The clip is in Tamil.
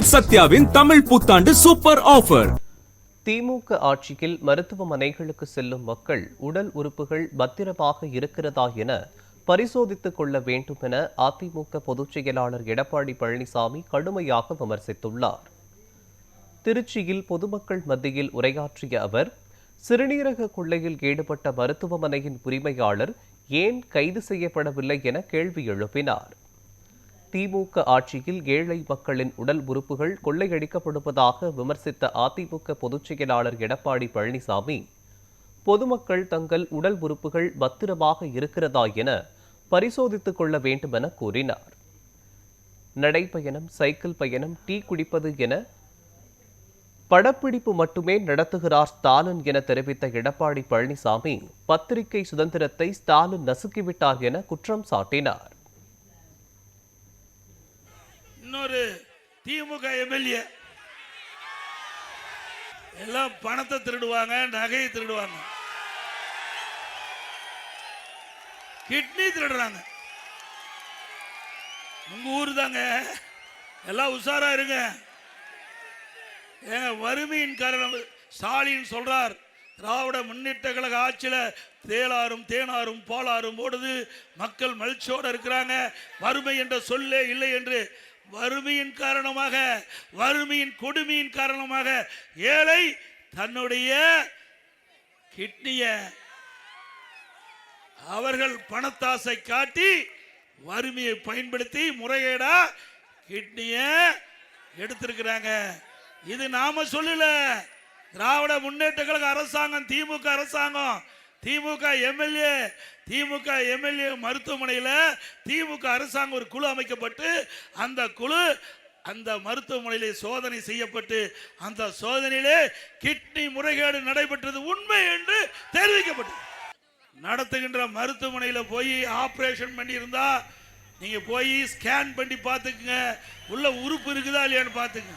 உங்கள் சத்யாவின் தமிழ் புத்தாண்டு சூப்பர் ஆஃபர். திமுக ஆட்சியில் மருத்துவமனைகளுக்கு செல்லும் மக்கள் உடல் உறுப்புகள் பத்திரமாக இருக்கிறதா என பரிசோதித்துக் கொள்ள வேண்டும் என அதிமுக பொதுச் செயலாளர் எடப்பாடி பழனிசாமி கடுமையாக விமர்சித்துள்ளார். திருச்சியில் பொதுமக்கள் மத்தியில் உரையாற்றிய அவர், சிறுநீரக கொள்ளையில் ஈடுபட்ட மருத்துவமனையின் உரிமையாளர் ஏன் கைது செய்யப்படவில்லை என கேள்வி எழுப்பினார். திமுக ஆட்சியில் ஏழை மக்களின் உடல் உறுப்புகள் கொள்ளையடிக்கப்படுவதாக விமர்சித்த அதிமுக பொதுச் செயலாளர் எடப்பாடி பழனிசாமி, பொதுமக்கள் தங்கள் உடல் உறுப்புகள் பத்திரமாக இருக்கிறதா என பரிசோதித்துக் கொள்ள வேண்டும் என கூறினார். நடைப்பயணம், சைக்கிள் பயணம், டீ குடிப்பது என படப்பிடிப்பு மட்டுமே நடத்துகிறார் ஸ்டாலின் என தெரிவித்த எடப்பாடி பழனிசாமி, பத்திரிகை சுதந்திரத்தை ஸ்டாலின் நசுக்கிவிட்டார் என குற்றம் சாட்டினார். இன்னொரு திமுக எம்எல்ஏ எல்லாம் பணத்தை திருடுவாங்க, நகையை திருடுவாங்க, கிட்னி திருடுறாங்க. உங்க ஊர் தாங்க, எல்லாம் உஷாரா இருங்க. வறுமையின் காரணம் ஸ்டாலின் சொல்றார், திராவிட முன்னேற்ற கழக ஆட்சியில தேளாரும் தேனாரும் பாலாரும் ஓடுது, மக்கள் மகிழ்ச்சியோடு இருக்கிறாங்க, வறுமை என்ற சொல்லே இல்லை என்று. வறுமையின் காரணமாக, வறுமையின் கொடுமையின் காரணமாக ஏழை தன்னுடைய கிட்னிய அவர்கள் பணத்தாசை காட்டி வறுமையை பயன்படுத்தி முறைகேடா கிட்னிய எடுத்திருக்கிறாங்க. இது நாம சொல்லல, திராவிட முன்னேற்ற கழக அரசாங்கம், திமுக அரசாங்கம், திமுக எம்எல்ஏ மருத்துவமனையில் திமுக அரசாங்கம் ஒரு குழு அமைக்கப்பட்டு அந்த குழு அந்த மருத்துவமனையிலே சோதனை செய்யப்பட்டு அந்த சோதனையிலே கிட்னி முறைகேடு நடைபெற்றது உண்மை என்று தெரிவிக்கப்பட்டது. நடத்துகின்ற மருத்துவமனையில் போய் ஆபரேஷன் பண்ணி இருந்தா நீங்க போய் ஸ்கேன் பண்ணி பார்த்துக்குங்க, உள்ள உறுப்பு இருக்குதா இல்லையான்னு பார்த்துங்க.